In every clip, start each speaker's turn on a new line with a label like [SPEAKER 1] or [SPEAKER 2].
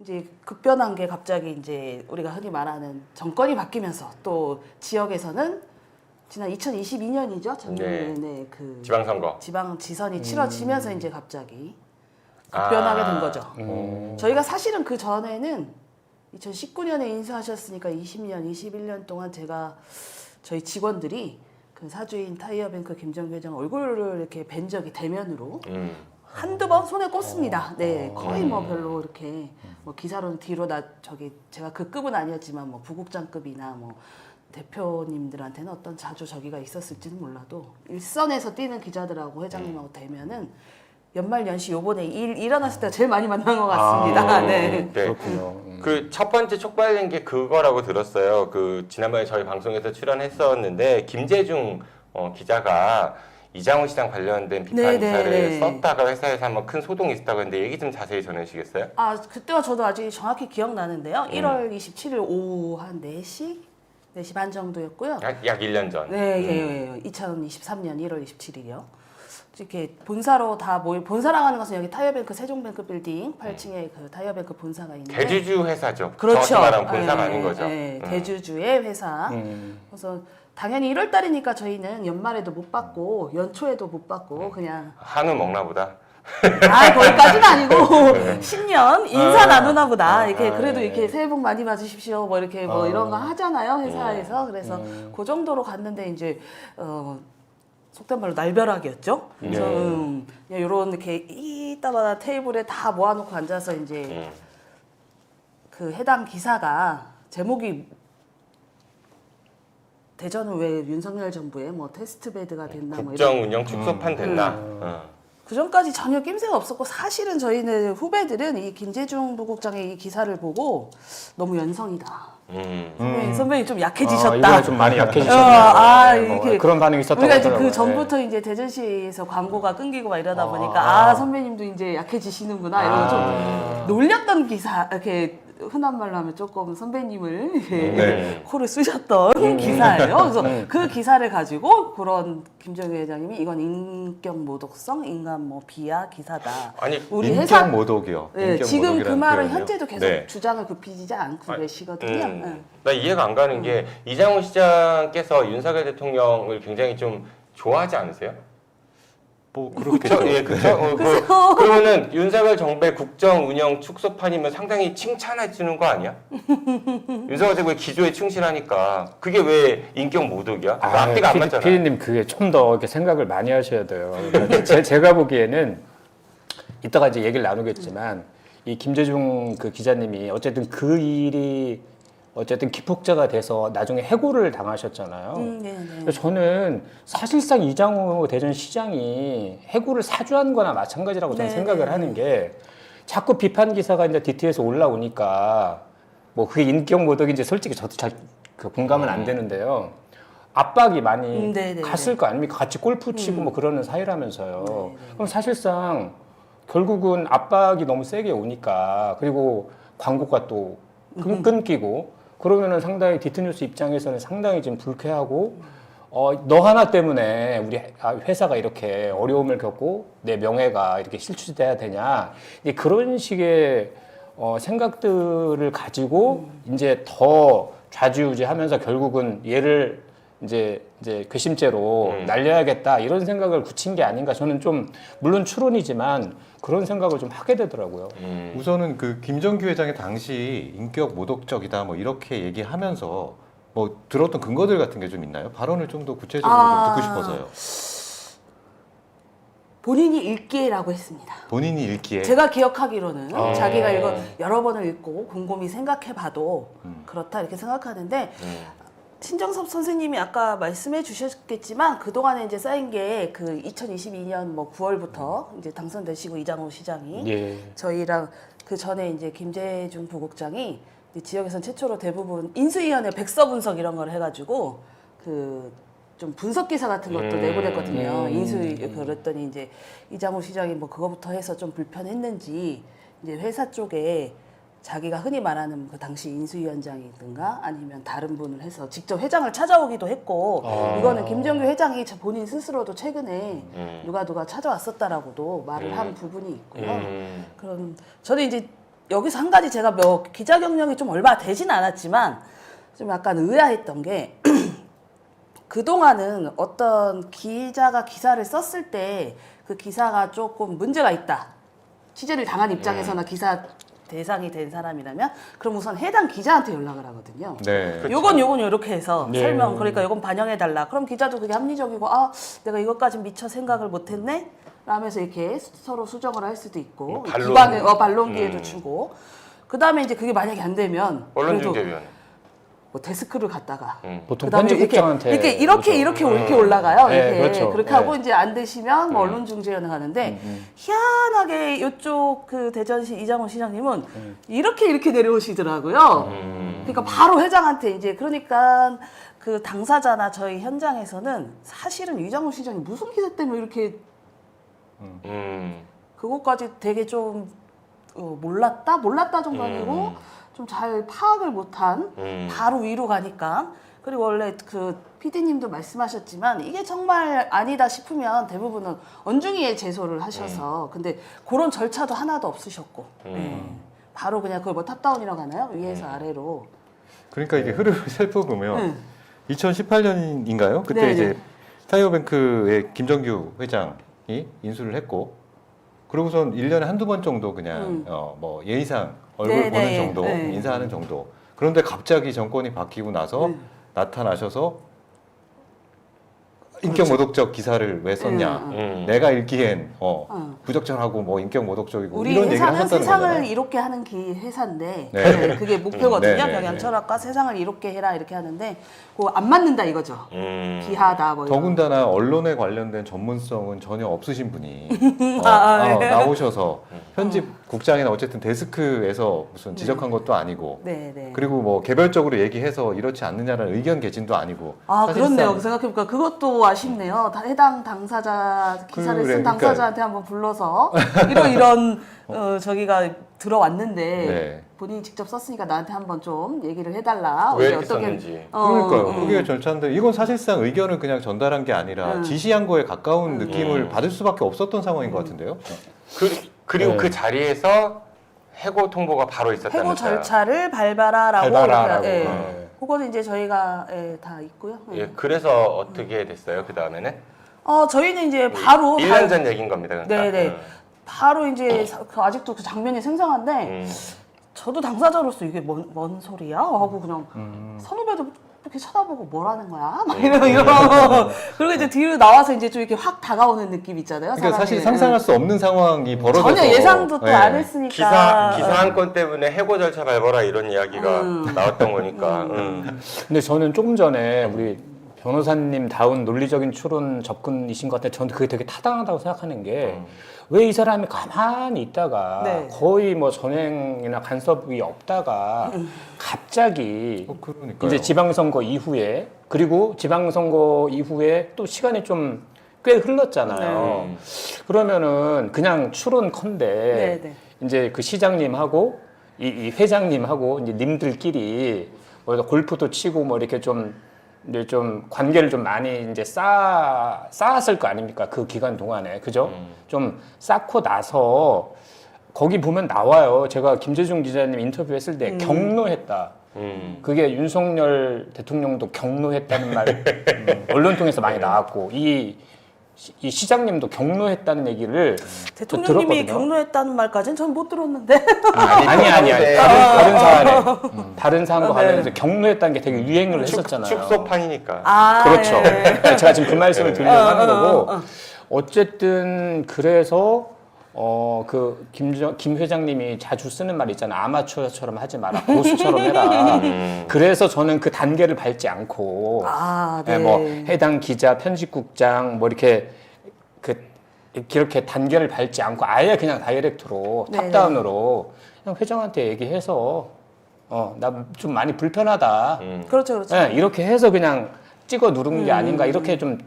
[SPEAKER 1] 이제 급변한 게 갑자기 이제 우리가 흔히 말하는 정권이 바뀌면서 또 지역에서는 지난 2022년이죠. 작년에
[SPEAKER 2] 네.
[SPEAKER 1] 그
[SPEAKER 2] 지방선거.
[SPEAKER 1] 지방 지선이 치러지면서 이제 갑자기 급변하게 된 거죠.
[SPEAKER 2] 음.
[SPEAKER 1] 저희가 사실은 그 전에는 2019년에 인수하셨으니까 20년, 21년 동안 제가 저희 직원들이 그 사주인 타이어뱅크 김정규 회장 얼굴을 이렇게 뵌 적이 대면으로 한두 번 손에 꼽습니다. 네, 거의 뭐 별로 이렇게 뭐 기사로는 뒤로 제가 그 급은 아니었지만 뭐 부국장급이나 뭐 대표님들한테는 어떤 자주 저기가 있었을지는 몰라도 일선에서 뛰는 기자들하고 회장님하고 대면은 연말 연시 요번에 일 일어났을 때가 제일 많이 만난 것 같습니다. 네.
[SPEAKER 2] 그렇군요. 그 첫 번째 촉발된 게 그거라고 들었어요. 그 지난번에 저희 방송에서 출연했었는데 김재중 기자가 이장우 시장 관련된 비판 기사를 썼다가 회사에서 한번 큰 소동이 있었다고 했는데 얘기 좀 자세히 전해주시겠어요?
[SPEAKER 1] 아, 그때가 저도 아직 정확히 기억나는데요. 1월 27일 오후 한 4시? 4시 반 정도였고요.
[SPEAKER 2] 약 1년 전.
[SPEAKER 1] 네, 2023년 1월 27일이요. 이렇게 본사로 다 본사라고 하는 것은 여기 타이어뱅크 세종뱅크 빌딩 8층에 그 타이어뱅크 본사가 있는데
[SPEAKER 2] 대주주 회사죠.
[SPEAKER 1] 그렇죠.
[SPEAKER 2] 정확히 말하면 본사가 아닌 거죠.
[SPEAKER 1] 네, 대주주의 회사. 그래서 당연히 1월 달이니까 저희는 연말에도 못 받고 연초에도 못 받고 그냥
[SPEAKER 2] 한우 먹나 보다.
[SPEAKER 1] 거기까지는 아니고 신년 인사 나누나 보다. 이렇게 그래도 이렇게 새해 복 많이 받으십시오. 뭐 이렇게 뭐 이런 거 하잖아요 회사에서. 그래서 그 정도로 갔는데 이제 속된 말로 날벼락이었죠. 그래서 그냥 이런 이렇게 이따마다 테이블에 다 모아놓고 앉아서 이제 그 해당 기사가 제목이 대전은 왜 윤석열 정부의 뭐 테스트베드가 됐나 뭐 이런
[SPEAKER 2] 국정 운영 축소판 됐나.
[SPEAKER 1] 그 전까지 전혀 낌새가 없었고 사실은 저희는 후배들은 이 김재중 부국장의 이 기사를 보고 너무 연성이다. 선배님 좀 약해지셨다.
[SPEAKER 3] 이번에 좀 많이 약해지셨네요.
[SPEAKER 1] 이렇게
[SPEAKER 3] 그런 반응이 있었다고
[SPEAKER 1] 우리가 이제
[SPEAKER 3] 하더라고요.
[SPEAKER 1] 그 전부터 이제 대전시에서 광고가 끊기고 막 이러다 보니까 선배님도 이제 약해지시는구나 이러고 좀 놀렸던 기사 이렇게 흔한 말로 하면 조금 선배님을 코를 쑤셨던 기사예요. 그래서 그 기사를 가지고 그런 김정일 회장님이 이건 인격 모독성, 인간 뭐 비하 기사다.
[SPEAKER 2] 아니
[SPEAKER 1] 우리
[SPEAKER 4] 인격
[SPEAKER 1] 회사
[SPEAKER 4] 모독이요.
[SPEAKER 1] 네,
[SPEAKER 4] 인격
[SPEAKER 1] 지금 그
[SPEAKER 4] 모독이라는
[SPEAKER 1] 말은
[SPEAKER 4] 표현이요?
[SPEAKER 1] 현재도 계속
[SPEAKER 2] 네.
[SPEAKER 1] 주장을 굽히지 않고 계시거든요.
[SPEAKER 2] 나 이해가 안 가는 게 이장우 시장께서 윤석열 대통령을 굉장히 좀 좋아하지 않으세요?
[SPEAKER 4] 뭐 그렇겠죠.
[SPEAKER 2] 예, 그렇죠. 그러면은 윤석열 정부의 국정 운영 축소판이면 상당히 칭찬해 주는 거 아니야? 윤석열 정부의 기조에 충실하니까 그게 왜 인격 모독이야? 앞뒤가 안 맞잖아.
[SPEAKER 3] 피디님 그게 좀 더 이렇게 생각을 많이 하셔야 돼요. 그러니까 제가 보기에는 이따가 이제 얘기를 나누겠지만 이 김재중 그 기자님이 어쨌든 그 일이 어쨌든 기폭제가 돼서 나중에 해고를 당하셨잖아요. 그래서 저는 사실상 이장우 대전시장이 해고를 사주한 거나 마찬가지라고 저는 생각을 하는 게 자꾸 비판 기사가 이제 DT에서 올라오니까 뭐 그게 인격 모독인지 솔직히 저도 잘 그 공감은 안 되는데요. 압박이 많이 갔을 거 아닙니까? 같이 골프 치고 뭐 그러는 사이라면서요. 그럼 사실상 결국은 압박이 너무 세게 오니까 그리고 광고가 또 끊기고 그러면은 상당히 디트뉴스 입장에서는 상당히 좀 불쾌하고 너 하나 때문에 우리 회사가 이렇게 어려움을 겪고 내 명예가 이렇게 실추돼야 되냐 그런 식의 생각들을 가지고 이제 더 좌지우지하면서 결국은 얘를 이제 괘씸죄로 날려야겠다 이런 생각을 굳힌 게 아닌가 저는 좀 물론 추론이지만 그런 생각을 좀 하게 되더라고요.
[SPEAKER 4] 우선은 그 김정규 회장이 당시 인격 모독적이다 뭐 이렇게 얘기하면서 뭐 들었던 근거들 같은 게 좀 있나요? 발언을 좀 더 구체적으로 좀 듣고 싶어서요.
[SPEAKER 1] 본인이 읽기라고 했습니다.
[SPEAKER 4] 본인이 읽기에
[SPEAKER 1] 제가 기억하기로는 자기가 이거 여러 번을 읽고 곰곰이 생각해봐도 그렇다 이렇게 생각하는데 신정섭 선생님이 아까 말씀해 주셨겠지만 그동안에 이제 쌓인 게 그 2022년 뭐 9월부터 이제 당선되시고 이장우 시장이 저희랑 그 전에 이제 김재중 부국장이 지역에선 최초로 대부분 인수위원회 백서 분석 이런 걸 해가지고 그 좀 분석 기사 같은 것도 내보냈거든요. 인수위 그랬더니 이제 이장우 시장이 뭐 그거부터 해서 좀 불편했는지 이제 회사 쪽에 자기가 흔히 말하는 그 당시 인수위원장이든가 아니면 다른 분을 해서 직접 회장을 찾아오기도 했고 이거는 김정규 회장이 본인 스스로도 최근에 누가 찾아왔었다라고도 말을 한 부분이 있고요. 그럼 저는 이제 여기서 한 가지 제가 기자 경력이 좀 얼마 되진 않았지만 좀 약간 의아했던 게 그동안은 어떤 기자가 기사를 썼을 때 그 기사가 조금 문제가 있다. 취재를 당한 입장에서나 기사 대상이 된 사람이라면 그럼 우선 해당 기자한테 연락을 하거든요.
[SPEAKER 4] 네.
[SPEAKER 2] 그쵸.
[SPEAKER 1] 요건 이렇게 해서
[SPEAKER 3] 네.
[SPEAKER 1] 설명 그러니까 요건 반영해달라. 그럼 기자도 그게 합리적이고 아 내가 이것까지 미처 생각을 못했네. 라면서 이렇게 서로 수정을 할 수도 있고 반론 기회도 주고 그 다음에 이제 그게 만약에 안 되면
[SPEAKER 2] 언론중재위원회.
[SPEAKER 1] 뭐 데스크를 갖다가
[SPEAKER 3] 보통
[SPEAKER 1] 그다음에
[SPEAKER 3] 편집국장한테
[SPEAKER 1] 이렇게 올라가요.
[SPEAKER 3] 네,
[SPEAKER 1] 이렇게
[SPEAKER 3] 그렇죠.
[SPEAKER 1] 그렇게
[SPEAKER 3] 네.
[SPEAKER 1] 하고 이제 안 되시면 뭐 언론중재위원회 가는데 희한하게 이쪽 그 대전시 이장훈 시장님은 이렇게 내려오시더라고요. 그러니까 바로 회장한테 이제 그러니까 그 당사자나 저희 현장에서는 사실은 이장훈 시장이 무슨 기사 때문에 이렇게 그것까지 되게 좀 몰랐다 정도 아니고 좀 잘 파악을 못한 바로 위로 가니까 그리고 원래 그 PD님도 말씀하셨지만 이게 정말 아니다 싶으면 대부분은 언중위에 제소를 하셔서 근데 그런 절차도 하나도 없으셨고 네. 바로 그냥 그걸 뭐 탑다운이라고 하나요? 위에서 아래로
[SPEAKER 4] 그러니까 이게 흐름을 살펴보면 2018년인가요? 그때
[SPEAKER 1] 네네.
[SPEAKER 4] 이제 타이어뱅크의 김정규 회장이 인수를 했고 그러고선 1년에 한두 번 정도 그냥 뭐 예의상 얼굴
[SPEAKER 1] 네네.
[SPEAKER 4] 보는 정도,
[SPEAKER 1] 네.
[SPEAKER 4] 인사하는 정도. 그런데 갑자기 정권이 바뀌고 나서 나타나셔서 인격 모독적 기사를 왜 썼냐? 내가 읽기엔 부적절하고 뭐 인격 모독적이고
[SPEAKER 1] 우리
[SPEAKER 4] 이런 얘기를
[SPEAKER 1] 회사는
[SPEAKER 4] 하셨다는
[SPEAKER 1] 세상을
[SPEAKER 4] 거잖아요.
[SPEAKER 1] 이롭게 하는 회사인데
[SPEAKER 4] 네.
[SPEAKER 1] 네, 그게 목표거든요.
[SPEAKER 4] 네, 네,
[SPEAKER 1] 경영
[SPEAKER 4] 네.
[SPEAKER 1] 철학과 세상을 이롭게 해라 이렇게 하는데 그거 안 맞는다 이거죠. 비하다 뭐 이런.
[SPEAKER 4] 더군다나 언론에 관련된 전문성은 전혀 없으신 분이
[SPEAKER 1] 네.
[SPEAKER 4] 나오셔서 편집 국장이나 어쨌든 데스크에서 무슨 지적한 것도 아니고
[SPEAKER 1] 네.
[SPEAKER 4] 그리고 뭐 개별적으로 얘기해서 이렇지 않느냐라는 의견 개진도 아니고
[SPEAKER 1] 아
[SPEAKER 4] 사실상
[SPEAKER 1] 그렇네요. 생각해보니까 그것도 아쉽네요. 해당 당사자 기사를
[SPEAKER 4] 그래,
[SPEAKER 1] 쓴
[SPEAKER 4] 그러니까-
[SPEAKER 1] 당사자한테 한번 불러서 이런 저기가 들어왔는데
[SPEAKER 4] 네.
[SPEAKER 1] 본인이 직접 썼으니까 나한테 한번 좀 얘기를 해달라.
[SPEAKER 2] 왜
[SPEAKER 1] 이게
[SPEAKER 2] 이렇게 썼는지.
[SPEAKER 4] 그러니까요. 그게 절차인데 이건 사실상 의견을 그냥 전달한 게 아니라 지시한 거에 가까운 느낌을 받을 수밖에 없었던 상황인 것 같은데요.
[SPEAKER 2] 그리고
[SPEAKER 3] 네.
[SPEAKER 2] 그 자리에서 해고 통보가 바로 있었다면서요.
[SPEAKER 1] 해고 절차를 밟아라라고.
[SPEAKER 3] 밟아라라고.
[SPEAKER 1] 예.
[SPEAKER 3] 네.
[SPEAKER 1] 그거는 이제 저희가 다 있고요. 예.
[SPEAKER 2] 예, 그래서 어떻게 됐어요? 그 다음에는?
[SPEAKER 1] 저희는 이제 바로
[SPEAKER 2] 1년 전 얘기인 겁니다. 그러니까.
[SPEAKER 1] 네네. 바로 이제 아직도 그 장면이 생생한데 저도 당사자로서 이게 뭔 소리야? 하고 그냥 선후배도 이렇게 쳐다보고 뭐라는 거야? 막 이런 그리고 이제 뒤로 나와서 이제 좀 이렇게 확 다가오는 느낌 있잖아요.
[SPEAKER 4] 그러니까 사실
[SPEAKER 1] 사람이.
[SPEAKER 4] 상상할 수 없는 상황이 벌어져서
[SPEAKER 1] 전혀 예상도 또
[SPEAKER 4] 네.
[SPEAKER 1] 안 했으니까.
[SPEAKER 2] 기사 한 건 때문에 해고 절차 밟아라 이런 이야기가 나왔던 거니까.
[SPEAKER 3] 근데 저는 조금 전에 우리 변호사님 다운 논리적인 추론 접근이신 것 같은데 저는 그게 되게 타당하다고 생각하는 게 왜 이 사람이 가만히 있다가
[SPEAKER 1] 네.
[SPEAKER 3] 거의 뭐 전횡이나 간섭이 없다가 갑자기
[SPEAKER 4] 그러니까요.
[SPEAKER 3] 이제 지방선거 이후에 그리고 지방선거 이후에 또 시간이 좀 꽤 흘렀잖아요. 그러면은 그냥 추론컨대
[SPEAKER 1] 네네.
[SPEAKER 3] 이제 그 시장님하고 이 회장님하고 이제 님들끼리 뭐 골프도 치고 뭐 이렇게 좀 이제 좀 관계를 좀 많이 이제 쌓았을 거 아닙니까? 그 기간 동안에 그죠? 좀 쌓고 나서 거기 보면 나와요. 제가 김재중 기자님 인터뷰했을 때 경로했다. 그게 윤석열 대통령도 경로했다는 말 언론 통해서 많이 나왔고 이 시장님도 경로했다는 얘기를
[SPEAKER 1] 대통령님이
[SPEAKER 3] 들었거든요.
[SPEAKER 1] 경로했다는 말까지는 전 못 들었는데.
[SPEAKER 3] 아니
[SPEAKER 2] 네.
[SPEAKER 3] 다른 사안에 다른 사안과
[SPEAKER 1] 네.
[SPEAKER 3] 관련해서 경로했다는 게 되게 유행을 했었잖아요.
[SPEAKER 2] 축소판이니까.
[SPEAKER 3] 그렇죠.
[SPEAKER 1] 예.
[SPEAKER 3] 제가 지금 그 말씀을 드리려고 하는 거고 어쨌든 그래서 그 김 회장님이 자주 쓰는 말 있잖아. 아마추어처럼 하지 마라. 고수처럼 해라. 그래서 저는 그 단계를 밟지 않고
[SPEAKER 1] 네.
[SPEAKER 3] 뭐 해당 기자, 편집국장 뭐 이렇게 이렇게 단계를 밟지 않고 아예 그냥 다이렉트로
[SPEAKER 1] 네네.
[SPEAKER 3] 탑다운으로 그냥 회장한테 얘기해서 나 좀 많이 불편하다.
[SPEAKER 1] 그렇죠.
[SPEAKER 3] 네, 이렇게 해서 그냥 찍어 누른 게 아닌가 이렇게 좀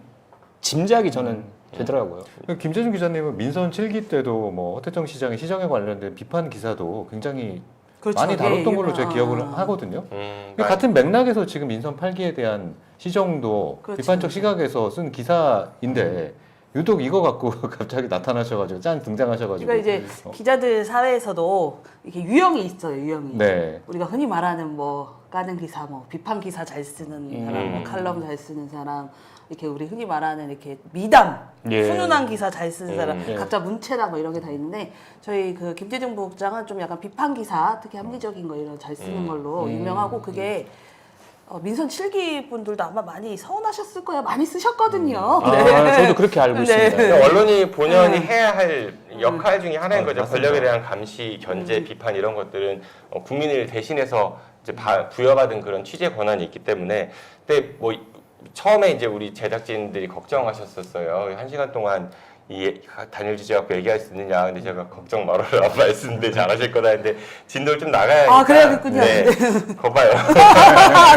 [SPEAKER 3] 짐작이 저는 되더라고요.
[SPEAKER 4] 김재중 기자님은 민선 7기 때도 뭐 허태정 시장의 시정에 관련된 비판 기사도 굉장히
[SPEAKER 1] 그렇죠.
[SPEAKER 4] 많이 다뤘던
[SPEAKER 1] 예,
[SPEAKER 4] 걸로 제가
[SPEAKER 1] 아.
[SPEAKER 4] 기억을 하거든요.
[SPEAKER 2] 그러니까
[SPEAKER 4] 같은 맥락에서 지금 민선 8기에 대한 시정도
[SPEAKER 1] 그렇죠.
[SPEAKER 4] 비판적 시각에서 쓴 기사인데 유독 이거 갖고 갑자기 나타나셔가지고 짠 등장하셔가지고.
[SPEAKER 1] 그러니까 이제 기자들 사회에서도 이렇게 유형이 있어요. 유형이.
[SPEAKER 4] 네.
[SPEAKER 1] 우리가 흔히 말하는 뭐 까는 기사, 뭐 비판 기사 잘 쓰는 사람, 뭐 칼럼 잘 쓰는 사람, 이렇게 우리 흔히 말하는 이렇게 미담,
[SPEAKER 3] 예.
[SPEAKER 1] 훈훈한 기사 잘 쓰는 사람,
[SPEAKER 3] 예.
[SPEAKER 1] 각자 문체나 뭐 이런 게 다 있는데 저희 그 김재중 부국장은 좀 약간 비판 기사, 특히 합리적인 거 이런 잘 쓰는 걸로 유명하고 그게 민선 7기 분들도 아마 많이 서운하셨을 거예요. 많이 쓰셨거든요.
[SPEAKER 3] 저도 그렇게 알고 있습니다.
[SPEAKER 2] 그러니까 언론이 본연이 해야 할 역할 중에 하나인 거죠.
[SPEAKER 4] 맞습니다.
[SPEAKER 2] 권력에 대한 감시, 견제, 비판 이런 것들은 국민을 대신해서 이제 부여받은 그런 취재 권한이 있기 때문에. 근데 뭐 처음에 이제 우리 제작진들이 걱정하셨었어요. 1시간 동안 이 단일 주제 갖고 얘기할 수 있느냐. 근데 제가 걱정 말아라 말씀들 잘하실 거다 했는데 진도를 좀 나가야
[SPEAKER 1] 아, 그래야겠군요.
[SPEAKER 2] 네.
[SPEAKER 1] 네.
[SPEAKER 2] 거봐요.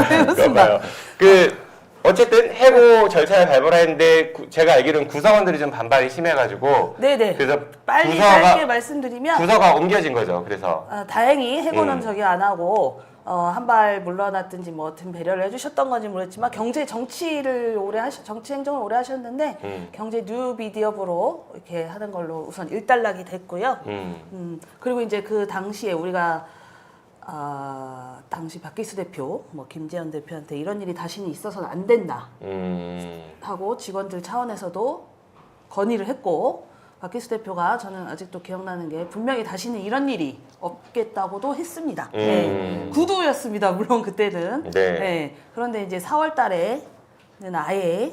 [SPEAKER 1] 네, 그렇습니다.
[SPEAKER 2] 거봐요. 어쨌든 해고 절차를 밟으라 했는데 제가 알기로는 구성원들이 좀 반발이 심해가지고
[SPEAKER 1] 네네.
[SPEAKER 2] 그래서
[SPEAKER 1] 빨리
[SPEAKER 2] 부서가-
[SPEAKER 1] 짧게 말씀드리면
[SPEAKER 2] 부서가 옮겨진 거죠. 그래서
[SPEAKER 1] 다행히 해고는
[SPEAKER 2] 음.
[SPEAKER 1] 저기 안 하고 한 발 물러났든지 뭐 어떤 배려를 해주셨던 건지 모르겠지만 경제 정치를 정치 행정을 오래 하셨는데 경제 뉴 미디어부로 이렇게 하는 걸로 우선 일단락이 됐고요. 그리고 이제 그 당시에 우리가 당시 박기수 대표, 뭐 김재현 대표한테 이런 일이 다시는 있어서는 안 된다 하고 직원들 차원에서도 건의를 했고 박기수 대표가 저는 아직도 기억나는 게 분명히 다시는 이런 일이 없겠다고도 했습니다. 네. 구두였습니다. 물론 그때는.
[SPEAKER 2] 네.
[SPEAKER 1] 그런데 이제 4월 달에는 아예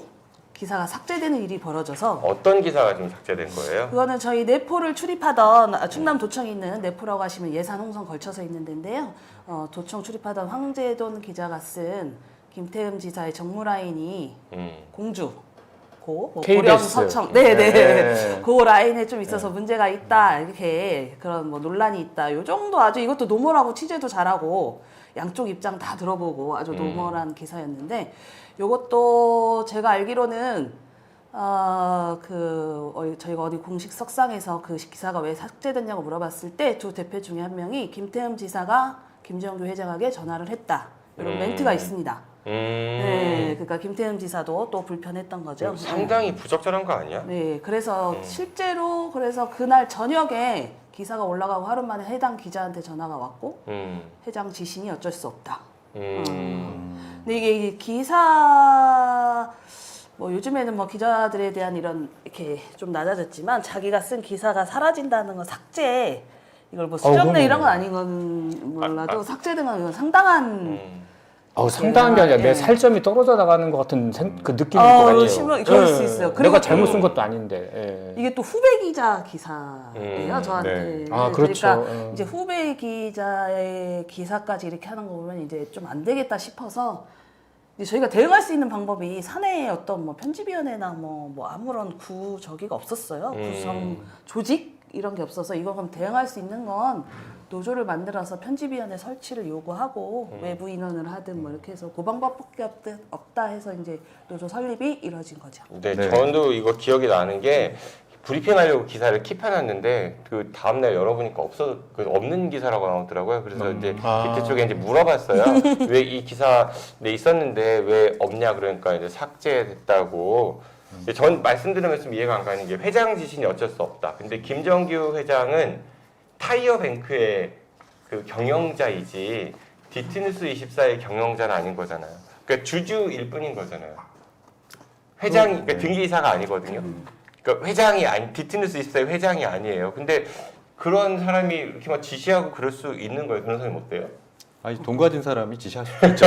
[SPEAKER 1] 기사가 삭제되는 일이 벌어져서
[SPEAKER 2] 어떤 기사가 좀 삭제된 거예요?
[SPEAKER 1] 그거는 저희 내포를 출입하던 충남도청에 있는 내포라고 하시면 예산 홍성 걸쳐서 있는 데인데요. 도청 출입하던 황재돈 기자가 쓴 김태흠 지사의 정무라인이 공주 고 뭐
[SPEAKER 3] KBS.
[SPEAKER 1] 고령 서청 네네
[SPEAKER 3] 네.
[SPEAKER 1] 그 라인에 좀 있어서 문제가 있다 이렇게 그런 뭐 논란이 있다 요 정도 아주 이것도 노멀하고 취재도 잘하고 양쪽 입장 다 들어보고 아주 노멀한 기사였는데 요것도 제가 알기로는 저희가 어디 공식 석상에서 그 기사가 왜 삭제됐냐고 물어봤을 때 두 대표 중에 한 명이 김태흠 지사가 김정규 회장에게 전화를 했다 이런 멘트가 있습니다. 네, 그러니까 김태흠 지사도 또 불편했던 거죠.
[SPEAKER 2] 상당히 부적절한 거 아니야?
[SPEAKER 1] 네, 그래서 실제로 그래서 그날 저녁에 기사가 올라가고 하루 만에 해당 기자한테 전화가 왔고 회장 지신이 어쩔 수 없다. 근데 이게 기사 뭐 요즘에는 뭐 기자들에 대한 이런 이렇게 좀 낮아졌지만 자기가 쓴 기사가 사라진다는 건 삭제 이걸 뭐 수정내 이런 건 아닌 건 몰라도 삭제된 건 이건 상당한
[SPEAKER 3] 상당한 게 아니라 내
[SPEAKER 1] 예.
[SPEAKER 3] 살점이 떨어져 나가는 것 같은 그 느낌일 것 같아요.
[SPEAKER 1] 그럴 수 있어요. 그리고
[SPEAKER 3] 내가 잘못 쓴 것도 아닌데. 예.
[SPEAKER 1] 이게 또 후배 기자 기사예요, 저한테.
[SPEAKER 4] 네.
[SPEAKER 3] 그렇죠.
[SPEAKER 1] 그러니까 이제 후배 기자의 기사까지 이렇게 하는 거 보면 이제 좀 안 되겠다 싶어서 이제 저희가 대응할 수 있는 방법이 사내에 어떤 뭐 편집위원회나 뭐 아무런 저기가 없었어요. 구성 조직 이런 게 없어서 이거 그럼 대응할 수 있는 건 노조를 만들어서 편집위원회 설치를 요구하고 외부 인원을 하든 뭐 이렇게 해서 그 방법밖에 없다 해서 이제 노조 설립이 이루어진 거죠.
[SPEAKER 2] 네,
[SPEAKER 4] 네.
[SPEAKER 2] 저도 이거 기억이 나는 게 브리핑하려고 기사를 킵해놨는데 그 다음날 열어보니까 없는 기사라고 나오더라고요. 그래서 이제 밑에 쪽에 이제 물어봤어요. 왜 이 기사 있었는데 왜 없냐 그러니까 이제 삭제됐다고. 근데 전 말씀드리면 좀 이해가 안 가는 게 회장 지신이 어쩔 수 없다. 근데 김정규 회장은 타이어뱅크의 그 경영자이지 디트뉴스 24의 경영자는 아닌 거잖아요. 그러니까 주주일 뿐인 거잖아요. 회장이 그러니까 등기이사가 아니거든요. 그러니까 디트뉴스 24의 회장이 아니에요. 근데 그런 사람이 이렇게 막 지시하고 그럴 수 있는 거예요. 변호사님 어때요?
[SPEAKER 4] 아니 돈 가진 사람이 지시할 수 있죠.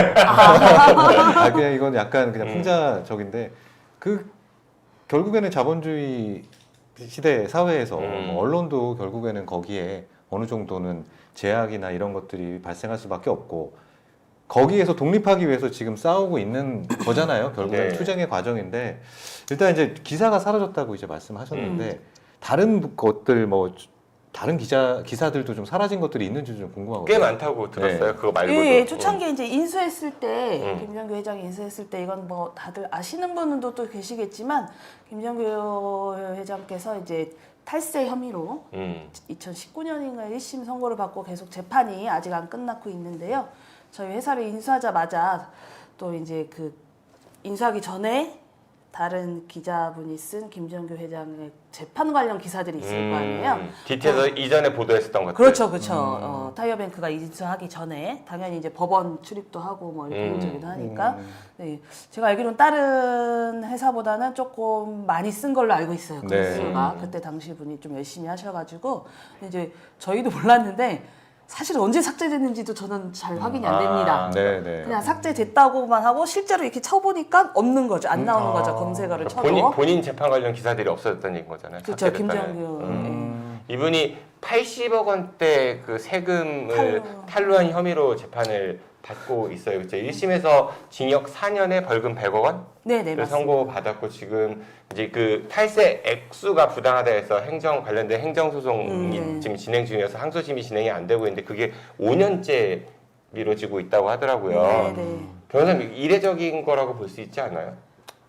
[SPEAKER 4] 그냥 이건 약간 그냥 풍자적인데 결국에는 자본주의 시대 사회에서 언론도 결국에는 거기에 어느 정도는 제약이나 이런 것들이 발생할 수밖에 없고 거기에서 독립하기 위해서 지금 싸우고 있는 거잖아요. 결국에는
[SPEAKER 2] 네.
[SPEAKER 4] 투쟁의 과정인데 일단 이제 기사가 사라졌다고 이제 말씀하셨는데 다른 것들 뭐 다른 기사들도 좀 사라진 것들이 있는지 좀 궁금하거든요.
[SPEAKER 2] 꽤 많다고 들었어요.
[SPEAKER 4] 네.
[SPEAKER 2] 그거 말고도.
[SPEAKER 1] 예, 초창기에 이제 인수했을 때
[SPEAKER 2] 음.
[SPEAKER 1] 김정규 회장이 인수했을 때 이건 뭐 다들 아시는 분도 또 계시겠지만 김정규 회장께서 이제 탈세 혐의로 2019년인가 1심 선고를 받고 계속 재판이 아직 안 끝났고 있는데요. 저희 회사를 인수하자마자 또 이제 그 인수하기 전에 다른 기자분이 쓴 김정규 회장의 재판 관련 기사들이 있을 거 아니에요.
[SPEAKER 2] 디테일서 이전에 보도했었던 것들.
[SPEAKER 1] 그렇죠, 그렇죠. 타이어뱅크가 인수하기 전에 당연히 이제 법원 출입도 하고 뭐 이런 저기도 하니까. 네, 제가 알기로는 다른 회사보다는 조금 많이 쓴 걸로 알고 있어요. 그
[SPEAKER 4] 네.
[SPEAKER 1] 수가 그때 당시 분이 좀 열심히 하셔가지고 이제 저희도 몰랐는데 사실 언제 삭제됐는지도 저는 잘 확인이 안 됩니다.
[SPEAKER 4] 네네.
[SPEAKER 1] 그냥 삭제됐다고만 하고 실제로 이렇게 쳐보니까 없는 거죠. 안 나오는 거죠. 검색어를 쳐도.
[SPEAKER 2] 본인 재판 관련 기사들이 없어졌다는 얘기인 거잖아요.
[SPEAKER 1] 그렇죠.
[SPEAKER 2] 삭제됐다는.
[SPEAKER 1] 김정규.
[SPEAKER 2] 이분이 80억 원대 그 세금을 탈루한 혐의로 재판을 받고 있어요. 그렇죠. 1심에서 징역 4년에 벌금 100억 원?
[SPEAKER 1] 네네, 맞습니다.
[SPEAKER 2] 선고받았고 지금 이제 그 탈세 액수가 부당하다 해서 행정 관련된 행정소송이 지금 진행 중이어서 항소심이 진행이 안 되고 있는데 그게 5년째 미뤄지고 있다고 하더라고요.
[SPEAKER 1] 네네.
[SPEAKER 2] 변호사님 이례적인 거라고 볼 수 있지 않아요?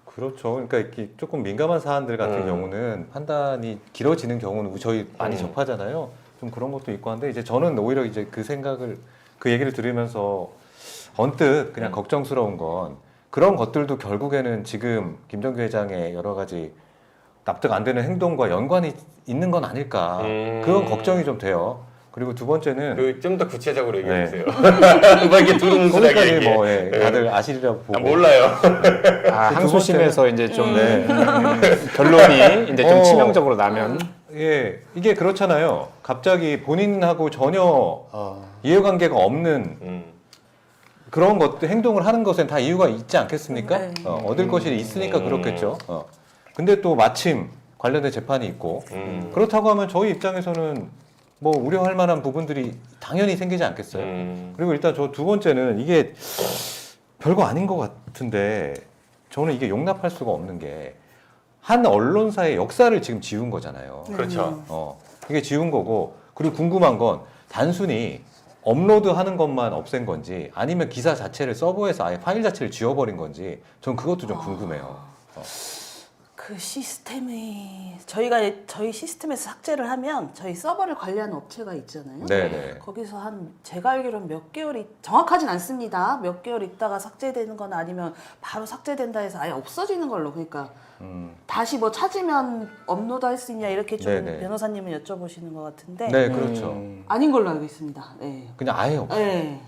[SPEAKER 4] 그렇죠. 그러니까 이렇게 조금 민감한 사안들 같은 경우는 판단이 길어지는 경우는 저희 많이 접하잖아요. 좀 그런 것도 있고 한데 이제 저는 오히려 이제 그 얘기를 들으면서 언뜻 그냥 걱정스러운 건 그런 것들도 결국에는 지금 김정규 회장의 여러 가지 납득 안 되는 행동과 연관이 있는 건 아닐까. 그건 걱정이 좀 돼요. 그리고 두 번째는
[SPEAKER 2] 좀 더 구체적으로 얘기해
[SPEAKER 4] 네.
[SPEAKER 2] 주세요. 뭐 이렇게 두루뭉술하게
[SPEAKER 4] 거기까지
[SPEAKER 2] 얘기해.
[SPEAKER 4] 뭐 예, 다들 아시리라고 보고.
[SPEAKER 2] 몰라요.
[SPEAKER 3] 항소심에서 이제 좀
[SPEAKER 4] 네.
[SPEAKER 3] 결론이 이제 좀
[SPEAKER 4] 어.
[SPEAKER 3] 치명적으로 나면
[SPEAKER 4] 예, 이게 그렇잖아요. 갑자기 본인하고 전혀 이해관계가 없는 그런 것들 행동을 하는 것엔 다 이유가 있지 않겠습니까?
[SPEAKER 1] 네.
[SPEAKER 4] 얻을 것이 있으니까 그렇겠죠. 근데 또 마침 관련된 재판이 있고 그렇다고 하면 저희 입장에서는 뭐 우려할 만한 부분들이 당연히 생기지 않겠어요. 그리고 일단 저 두 번째는 이게 별거 아닌 것 같은데 저는 이게 용납할 수가 없는 게 한 언론사의 역사를 지금 지운 거잖아요.
[SPEAKER 2] 그렇죠.
[SPEAKER 4] 이게 지운 거고 그리고 궁금한 건 단순히 업로드하는 것만 없앤 건지 아니면 기사 자체를 서버에서 아예 파일 자체를 지워버린 건지 전 그것도 좀 궁금해요.
[SPEAKER 1] 그 시스템이 저희 시스템에서 삭제를 하면 저희 서버를 관리하는 업체가 있잖아요.
[SPEAKER 4] 네네.
[SPEAKER 1] 거기서 한 제가 알기로는 몇 개월이 정확하진 않습니다. 몇 개월 있다가 삭제되는 건 아니면 바로 삭제된다 해서 아예 없어지는 걸로. 그러니까 다시 뭐 찾으면 업로드할 수 있냐 이렇게 좀
[SPEAKER 4] 네네.
[SPEAKER 1] 변호사님은 여쭤보시는 것 같은데
[SPEAKER 4] 네, 그렇죠.
[SPEAKER 1] 아닌 걸로 알고 있습니다. 네.
[SPEAKER 4] 그냥 아예 없어.
[SPEAKER 1] 네.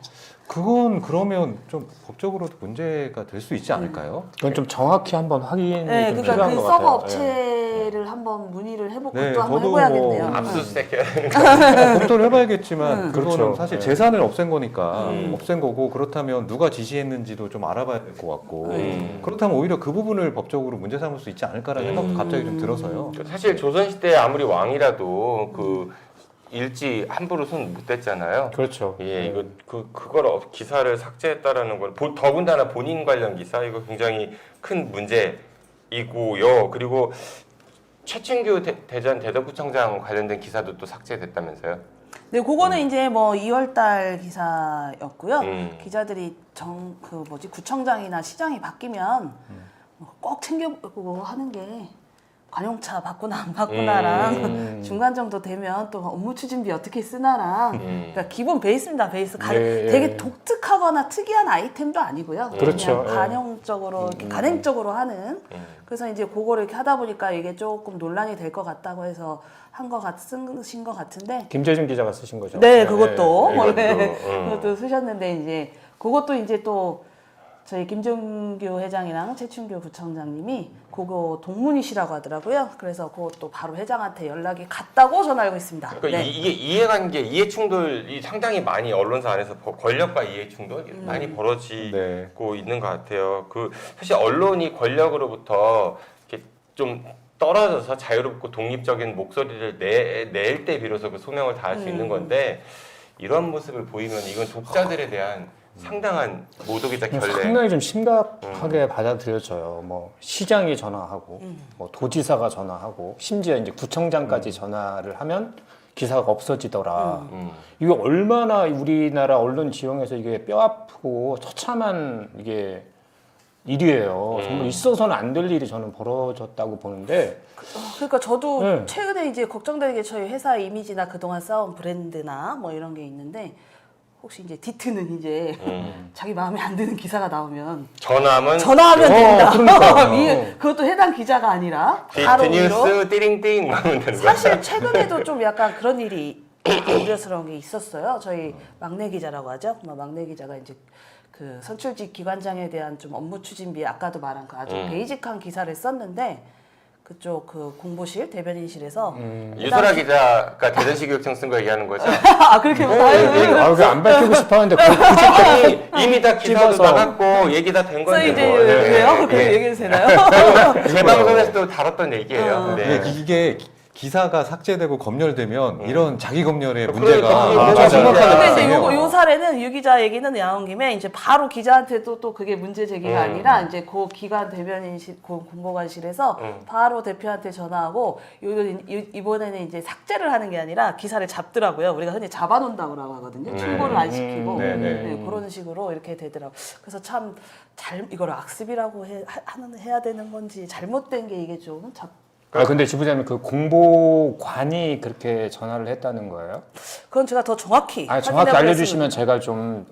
[SPEAKER 4] 그건 그러면 좀 법적으로도 문제가 될 수 있지 않을까요?
[SPEAKER 3] 그건 좀 정확히 한번 확인이
[SPEAKER 1] 네,
[SPEAKER 3] 좀
[SPEAKER 1] 그러니까
[SPEAKER 3] 필요한
[SPEAKER 1] 그
[SPEAKER 3] 것
[SPEAKER 1] 서버
[SPEAKER 3] 같아요.
[SPEAKER 1] 업체를 한번 문의를 해보고
[SPEAKER 4] 네,
[SPEAKER 1] 또 한번
[SPEAKER 4] 저도
[SPEAKER 1] 해봐야겠네요.
[SPEAKER 4] 뭐
[SPEAKER 2] 압수수색 해야 되는
[SPEAKER 4] 검토를 해봐야겠지만 그거는
[SPEAKER 3] 그렇죠.
[SPEAKER 4] 사실
[SPEAKER 3] 네.
[SPEAKER 4] 재산을 없앤 거니까 없앤 거고 그렇다면 누가 지시했는지도 좀 알아봐야 될 것 같고 그렇다면 오히려 그 부분을 법적으로 문제 삼을 수 있지 않을까라는 생각도 갑자기 좀 들어서요.
[SPEAKER 2] 사실 조선시대 아무리 왕이라도 그 일지 함부로 손 못 댔잖아요.
[SPEAKER 3] 그렇죠.
[SPEAKER 2] 예, 이거 그걸 기사를 삭제했다라는 걸 더군다나 본인 관련 기사 이거 굉장히 큰 문제이고요. 그리고 최춘규 대전 대덕구청장 관련된 기사도 또 삭제됐다면서요?
[SPEAKER 1] 네, 그거는 이제 뭐 2월달 기사였고요. 기자들이 구청장이나 시장이 바뀌면 꼭 챙겨보고 하는 게 관용차 받구나 안 받구나랑 중간 정도 되면 또 업무 추진비 어떻게 쓰나랑 그러니까 기본 베이스입니다. 베이스
[SPEAKER 3] 네,
[SPEAKER 1] 되게 독특하거나 특이한 아이템도 아니고요.
[SPEAKER 3] 그렇죠.
[SPEAKER 1] 그냥 관용적으로 이렇게 간행적으로 하는. 그래서 이제 그거를 이렇게 하다 보니까 이게 조금 논란이 될 것 같다고 해서 쓰신 것 같은데.
[SPEAKER 3] 김재준 기자가 쓰신 거죠.
[SPEAKER 1] 네, 그것도
[SPEAKER 2] 네,
[SPEAKER 1] 그것도 쓰셨는데 이제 그것도 이제 또 저희 김정규 회장이랑 최춘규 부청장님이 그거 동문이시라고 하더라고요. 그래서 그것도 바로 회장한테 연락이 갔다고 저는 알고 있습니다.
[SPEAKER 2] 그러니까
[SPEAKER 1] 네.
[SPEAKER 2] 이게 이해관계, 이해충돌이 상당히 많이 언론사 안에서 권력과 이해충돌 많이 벌어지고 있는 것 같아요. 사실 언론이 권력으로부터 이렇게 좀 떨어져서 자유롭고 독립적인 목소리를 낼 때 비로소 그 소명을 다할 수 있는 건데 이런 모습을 보이면 이건 독자들에 대한 상당한 모독이자 결례.
[SPEAKER 3] 상당히 좀 심각하게 받아들여져요. 뭐 시장이 전화하고, 뭐 도지사가 전화하고, 심지어 이제 구청장까지 전화를 하면 기사가 없어지더라. 이게 얼마나 우리나라 언론 지형에서 이게 뼈 아프고 처참한 이게 일이에요. 정말 있어서는 안 될 일이 저는 벌어졌다고 보는데.
[SPEAKER 1] 그러니까 저도
[SPEAKER 3] 네.
[SPEAKER 1] 최근에 이제 걱정되는 게 저희 회사 이미지나 그동안 쌓아온 브랜드나 뭐 이런 게 있는데 혹시 이제 디트는 이제 자기 마음에 안 드는 기사가 나오면
[SPEAKER 2] 전함은
[SPEAKER 1] 전화하면 된다.
[SPEAKER 3] 그러니까요.
[SPEAKER 1] 그것도 해당 기자가 아니라 바로 위로.
[SPEAKER 2] 디뉴스 띠링띵 하면 되는 거야.
[SPEAKER 1] 사실 최근에도 좀 약간 그런 일이 우려스러운 게 있었어요. 저희 막내 기자라고 하죠. 막내 기자가 이제 그 선출직 기관장에 대한 좀 업무 추진비 아까도 말한 그 아주 베이직한 기사를 썼는데 그쪽 그 공보실 대변인실에서
[SPEAKER 2] 유소라 기자가 대전시 교육청 쓴 거 얘기하는 거죠?
[SPEAKER 1] 아 그렇게 봐요.
[SPEAKER 3] 아, 그게 안 밝히고 싶었는데
[SPEAKER 2] 아니, 이미 다 기사도
[SPEAKER 3] 찝어서.
[SPEAKER 2] 나갔고 얘기 다 된 건데
[SPEAKER 1] 이제
[SPEAKER 2] 뭐.
[SPEAKER 1] 그래요?
[SPEAKER 2] 네.
[SPEAKER 1] 그렇게 얘기해도 되나요?
[SPEAKER 2] 제 방송에서도 다뤘던 얘기예요. 네.
[SPEAKER 4] 이게 기사가 삭제되고 검열되면 이런 자기 검열의
[SPEAKER 2] 그러니까
[SPEAKER 4] 문제가
[SPEAKER 2] 그게
[SPEAKER 4] 아주
[SPEAKER 2] 맞아요.
[SPEAKER 4] 심각하게
[SPEAKER 1] 근데 이제
[SPEAKER 4] 발생해요.
[SPEAKER 1] 요 사례는 유 기자 얘기는 나온 김에 이제 바로 기자한테도 또 그게 문제 제기가 아니라 이제 그 기관 대변인실, 그 공보관실에서 바로 대표한테 전화하고 이번에는 이제 삭제를 하는 게 아니라 기사를 잡더라고요. 우리가 흔히 잡아놓는다고 하거든요. 충고를 안 시키고 네, 그런 식으로 이렇게 되더라고. 그래서 참 이걸 악습이라고 해야 되는 건지 잘못된 게 이게 좀
[SPEAKER 3] 아 근데 지부장님 그 공보관이 그렇게 전화를 했다는 거예요?
[SPEAKER 1] 그건 제가 더 정확히
[SPEAKER 3] 아니 정확히
[SPEAKER 1] 확인해
[SPEAKER 3] 알려주시면
[SPEAKER 1] 보겠습니다.
[SPEAKER 3] 제가 좀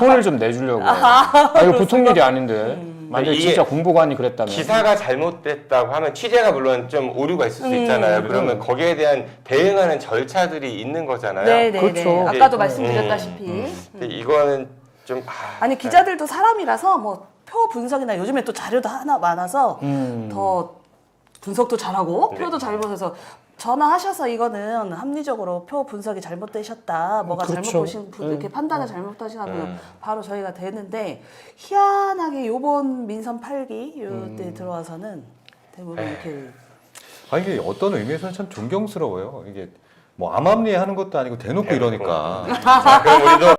[SPEAKER 3] 혼을 좀 내주려고. 아 이거 보통 일이 아닌데. 만약에
[SPEAKER 2] 이게
[SPEAKER 3] 진짜 공보관이 그랬다면.
[SPEAKER 2] 기사가 잘못됐다고 하면 취재가 물론 좀 오류가 있을 수 있잖아요. 그러면 거기에 대한 대응하는 절차들이 있는 거잖아요.
[SPEAKER 1] 네네네.
[SPEAKER 3] 그렇죠.
[SPEAKER 1] 아까도 말씀드렸다시피.
[SPEAKER 2] 근데 이거는 좀
[SPEAKER 1] 아니 기자들도 사람이라서 뭐 표 분석이나 요즘에 또 자료도 하나 많아서 더 분석도 잘하고 표도 잘 보셔서 전화하셔서 이거는 합리적으로 표 분석이 잘못되셨다. 뭐가
[SPEAKER 3] 그렇죠.
[SPEAKER 1] 잘못 보신 분 이렇게 판단을 잘못하시면 바로 저희가 되는데 희한하게 요번 민선 8기 요때 들어와서는 대부분 이렇게
[SPEAKER 4] 아 이게 어떤 의미에서는 참 존경스러워요. 이게 뭐 암암리에 하는 것도 아니고 대놓고 이러니까.
[SPEAKER 2] 자, 그럼 우리도